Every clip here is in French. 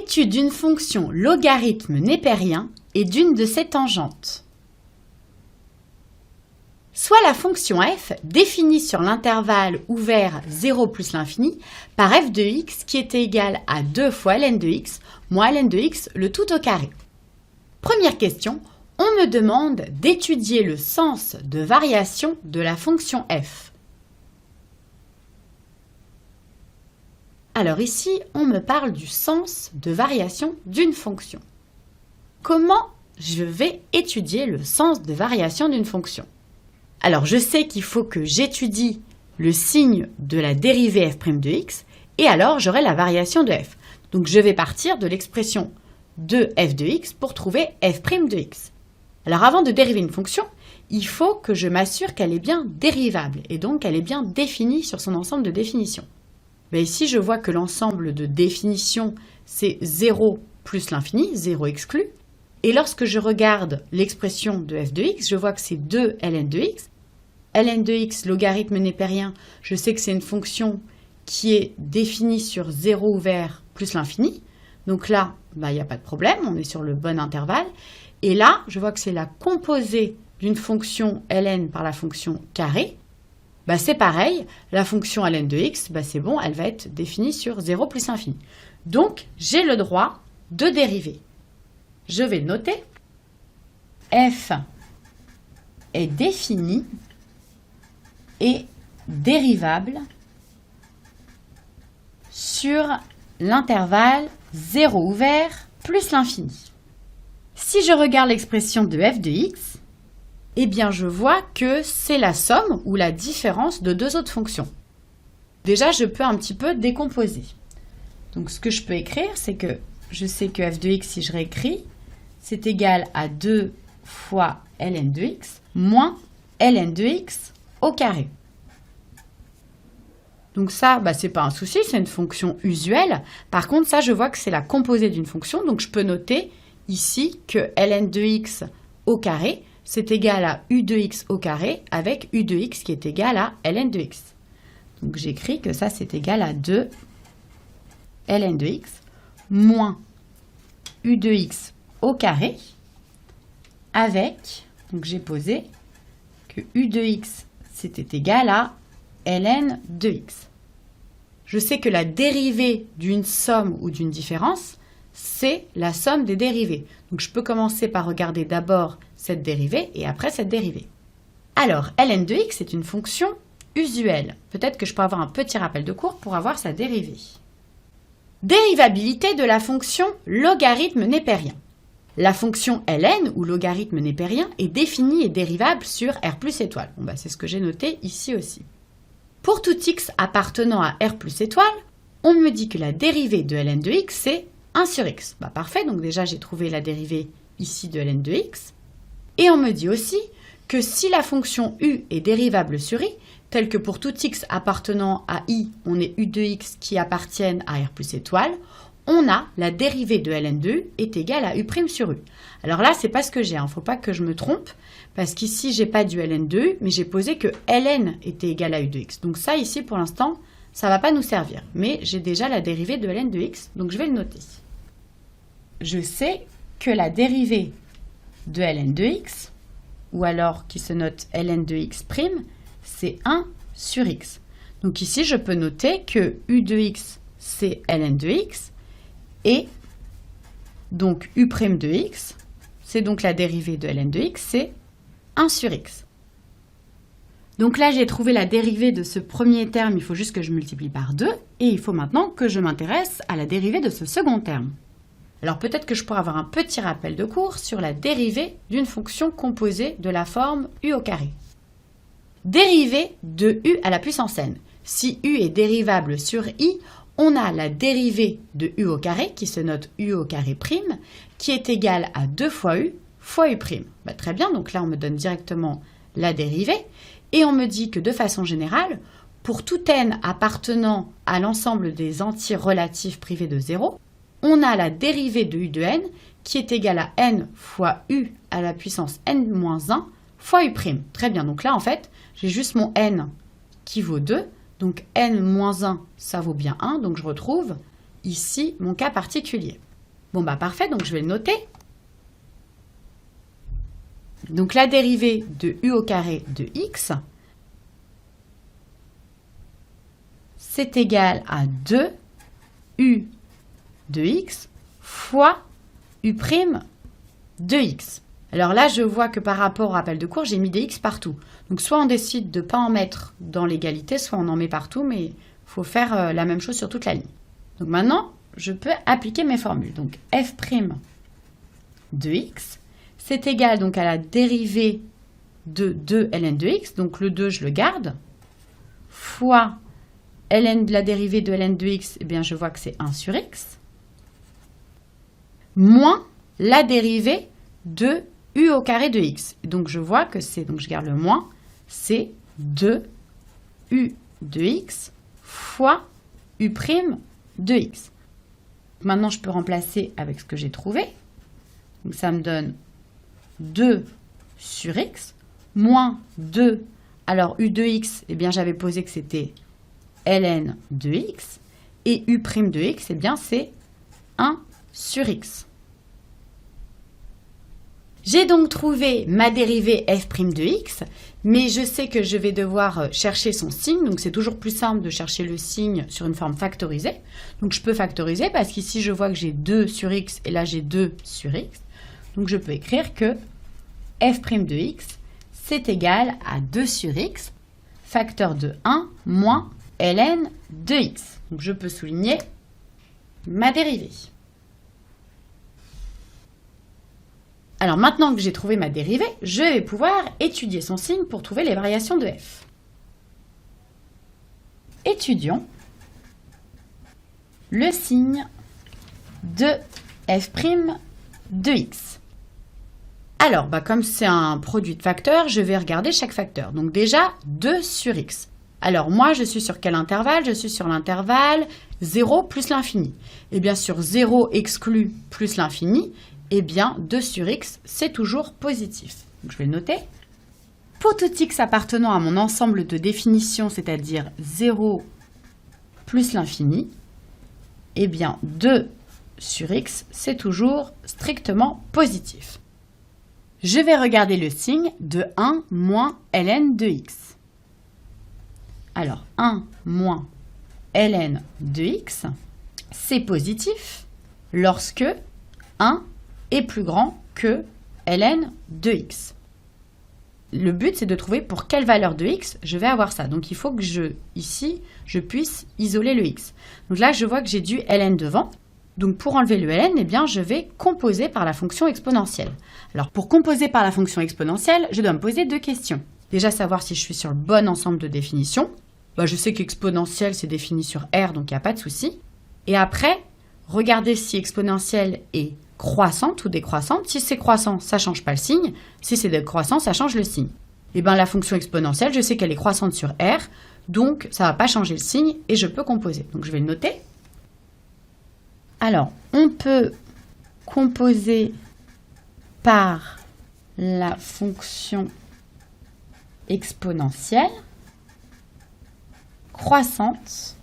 Étude d'une fonction logarithme népérien et d'une de ses tangentes. Soit la fonction f définie sur l'intervalle ouvert 0 plus l'infini par f de x qui est égal à 2 fois ln de x moins ln de x le tout au carré. Première question, on me demande d'étudier le sens de variation de la fonction f. Alors ici, on me parle du sens de variation d'une fonction. Comment je vais étudier le sens de variation d'une fonction? Alors je sais qu'il faut que j'étudie le signe de la dérivée f' de x et alors j'aurai la variation de f. Donc je vais partir de l'expression de f de x pour trouver f' de x. Alors avant de dériver une fonction, il faut que je m'assure qu'elle est bien dérivable et donc qu'elle est bien définie sur son ensemble de définitions. Mais ici, je vois que l'ensemble de définitions, c'est 0 plus l'infini, 0 exclu. Et lorsque je regarde l'expression de f de x, je vois que c'est 2 ln de x. Ln de x, logarithme népérien, je sais que c'est une fonction qui est définie sur 0 ouvert plus l'infini. Donc là, il n'y a pas de problème, on est sur le bon intervalle. Et là, je vois que c'est la composée d'une fonction ln par la fonction carré. C'est pareil, la fonction ln de x, c'est bon, elle va être définie sur 0 plus infini. Donc, j'ai le droit de dériver. Je vais noter, f est définie et dérivable sur l'intervalle 0 ouvert plus l'infini. Si je regarde l'expression de f de x, eh bien, je vois que c'est la somme ou la différence de deux autres fonctions. Déjà, je peux un petit peu décomposer. Donc, ce que je peux écrire, c'est que je sais que f de x, si je réécris, c'est égal à 2 fois ln de x moins ln de x au carré. Donc ça, c'est pas un souci, c'est une fonction usuelle. Par contre, ça, je vois que c'est la composée d'une fonction. Donc, je peux noter ici que ln de x au carré, c'est égal à u de x au carré avec u de x qui est égal à ln de x. Donc j'écris que ça c'est égal à 2 ln de x moins u de x au carré avec, donc j'ai posé que u de x c'était égal à ln de x. Je sais que la dérivée d'une somme ou d'une différence, c'est la somme des dérivées. Donc je peux commencer par regarder d'abord cette dérivée et après cette dérivée. Alors, ln de x est une fonction usuelle. Peut-être que je peux avoir un petit rappel de cours pour avoir sa dérivée. Dérivabilité de la fonction logarithme népérien. La fonction ln ou logarithme népérien est définie et dérivable sur r plus étoile. C'est ce que j'ai noté ici aussi. Pour tout x appartenant à r plus étoile, on me dit que la dérivée de ln de x c'est 1 sur x. Parfait, donc déjà j'ai trouvé la dérivée ici de ln de x. Et on me dit aussi que si la fonction u est dérivable sur i, tel que pour tout x appartenant à i, on est u de x qui appartiennent à r plus étoile, on a la dérivée de ln de u est égale à u' sur u. Alors là, c'est pas ce que j'ai, il ne faut pas que je me trompe, parce qu'ici, j'ai pas du ln de u, mais j'ai posé que ln était égal à u de x. Donc ça, ici, pour l'instant, ça ne va pas nous servir. Mais j'ai déjà la dérivée de ln de x, donc je vais le noter. Je sais que la dérivée de ln de x, ou alors qui se note ln de x', c'est 1 sur x. Donc ici, je peux noter que u de x, c'est ln de x, et donc u' de x, c'est donc la dérivée de ln de x, c'est 1 sur x. Donc là, j'ai trouvé la dérivée de ce premier terme, il faut juste que je multiplie par 2, et il faut maintenant que je m'intéresse à la dérivée de ce second terme. Alors peut-être que je pourrais avoir un petit rappel de cours sur la dérivée d'une fonction composée de la forme u au carré. Dérivée de u à la puissance n. Si u est dérivable sur i, on a la dérivée de u au carré, qui se note u au carré prime, qui est égale à 2 fois u prime. Très bien, donc là on me donne directement la dérivée, et on me dit que de façon générale, pour tout n appartenant à l'ensemble des entiers relatifs privés de 0, on a la dérivée de u de n qui est égale à n fois u à la puissance n-1 fois u'. Très bien, donc là en fait, j'ai juste mon n qui vaut 2, donc n-1 ça vaut bien 1, donc je retrouve ici mon cas particulier. Bon, bah parfait, donc je vais le noter. Donc la dérivée de u au carré de x, c'est égal à 2u de x fois u' de x. Alors là, je vois que par rapport au rappel de cours, j'ai mis des x partout. Donc soit on décide de ne pas en mettre dans l'égalité, soit on en met partout, mais il faut faire la même chose sur toute la ligne. Donc maintenant, je peux appliquer mes formules. Donc f' de x, c'est égal donc à la dérivée de 2 ln de x, donc le 2 je le garde, fois la dérivée de ln de x, eh bien je vois que c'est 1 sur x, moins la dérivée de u au carré de x. Donc je vois que c'est, donc je garde le moins, c'est 2u de x fois u' de x. Maintenant je peux remplacer avec ce que j'ai trouvé. Donc ça me donne 2 sur x moins 2. Alors u de x, eh bien j'avais posé que c'était ln de x. Et u' de x, eh bien c'est 1 sur x. J'ai donc trouvé ma dérivée f' de x, mais je sais que je vais devoir chercher son signe, donc c'est toujours plus simple de chercher le signe sur une forme factorisée. Donc je peux factoriser parce qu'ici je vois que j'ai 2 sur x et là j'ai 2 sur x. Donc je peux écrire que f' de x, c'est égal à 2 sur x, facteur de 1 moins ln de x. Donc je peux souligner ma dérivée. Alors maintenant que j'ai trouvé ma dérivée, je vais pouvoir étudier son signe pour trouver les variations de f. Étudions le signe de f' de x. Alors, comme c'est un produit de facteurs, je vais regarder chaque facteur. Donc déjà, 2 sur x. Alors moi, je suis sur quel intervalle? Je suis sur l'intervalle 0 plus l'infini. Et bien sur 0 exclu plus l'infini, eh bien 2 sur x, c'est toujours positif. Donc je vais le noter. Pour tout x appartenant à mon ensemble de définitions, c'est-à-dire 0 plus l'infini, eh bien 2 sur x, c'est toujours strictement positif. Je vais regarder le signe de 1 moins ln de x. Alors 1 moins ln de x, c'est positif lorsque 1 est plus grand que ln de x. Le but, c'est de trouver pour quelle valeur de x je vais avoir ça. Donc il faut que ici, je puisse isoler le x. Donc là, je vois que j'ai du ln devant. Donc pour enlever le ln, eh bien, je vais composer par la fonction exponentielle. Alors pour composer par la fonction exponentielle, je dois me poser deux questions. Déjà savoir si je suis sur le bon ensemble de définition. Je sais qu'exponentielle, c'est défini sur R, donc il n'y a pas de souci. Et après, regarder si exponentielle est croissante ou décroissante. Si c'est croissant, ça ne change pas le signe. Si c'est décroissant, ça change le signe. Et bien la fonction exponentielle, je sais qu'elle est croissante sur R, donc ça ne va pas changer le signe et je peux composer. Donc je vais le noter. Alors, on peut composer par la fonction exponentielle croissante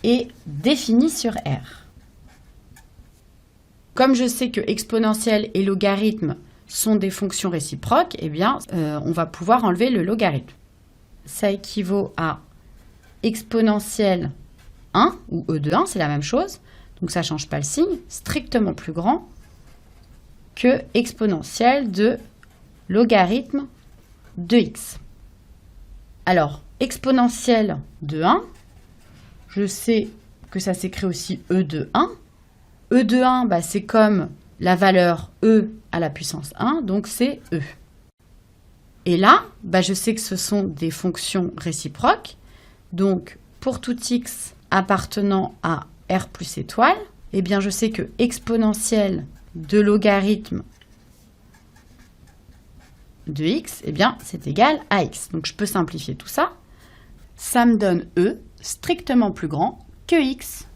et définie sur R. Comme je sais que exponentielle et logarithme sont des fonctions réciproques, eh bien, on va pouvoir enlever le logarithme. Ça équivaut à exponentielle 1, ou e de 1, c'est la même chose, donc ça ne change pas le signe, strictement plus grand que exponentielle de logarithme de x. Alors, exponentielle de 1, je sais que ça s'écrit aussi e de 1. E de 1, c'est comme la valeur e à la puissance 1, donc c'est e. Et là, je sais que ce sont des fonctions réciproques, donc pour tout x appartenant à R plus étoile, eh bien je sais que exponentielle de logarithme de x, eh bien c'est égal à x. Donc je peux simplifier tout ça. Ça me donne e strictement plus grand que x.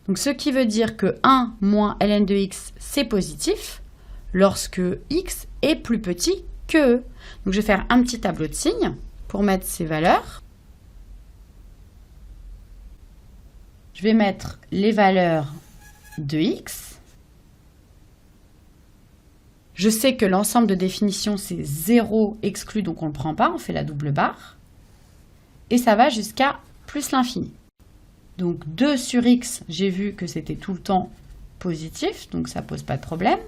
Donc ce qui veut dire que 1 moins ln de x, c'est positif lorsque x est plus petit que e. Donc je vais faire un petit tableau de signes pour mettre ces valeurs. Je vais mettre les valeurs de x. Je sais que l'ensemble de définition, c'est 0 exclu, donc on ne le prend pas, on fait la double barre. Et ça va jusqu'à plus l'infini. Donc 2 sur x, j'ai vu que c'était tout le temps positif, donc ça ne pose pas de problème.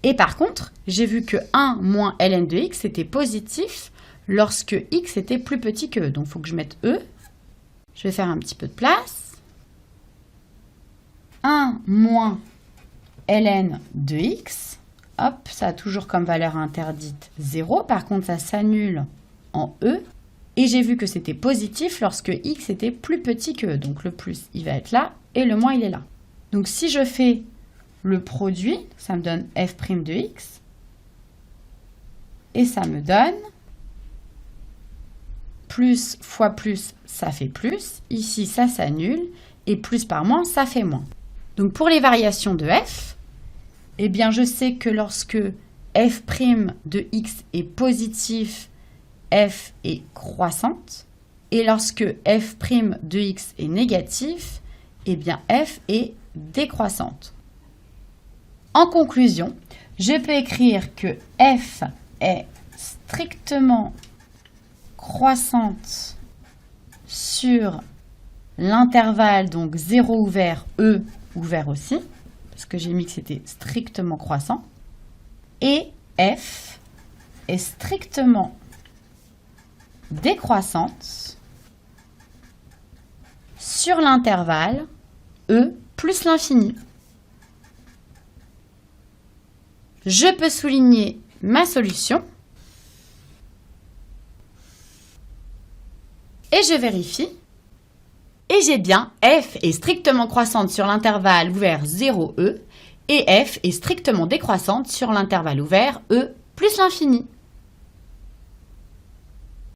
Et par contre, j'ai vu que 1 moins ln de x était positif lorsque x était plus petit que e. Donc il faut que je mette e. Je vais faire un petit peu de place. 1 moins ln de x, hop, ça a toujours comme valeur interdite 0. Par contre, ça s'annule en e. Et j'ai vu que c'était positif lorsque x était plus petit que e. Donc le plus, il va être là, et le moins, il est là. Donc si je fais le produit, ça me donne f' de x. Et ça me donne plus fois plus, ça fait plus. Ici, ça s'annule. Et plus par moins, ça fait moins. Donc pour les variations de f, eh bien je sais que lorsque f' de x est positif, f est croissante. Et lorsque f' de x est négatif, eh bien f est décroissante. En conclusion, je peux écrire que f est strictement croissante sur l'intervalle, donc 0 ouvert, e ouvert aussi, parce que j'ai mis que c'était strictement croissant, et f est strictement décroissante sur l'intervalle e plus l'infini. Je peux souligner ma solution et je vérifie. Et j'ai bien f est strictement croissante sur l'intervalle ouvert 0e et f est strictement décroissante sur l'intervalle ouvert e plus l'infini.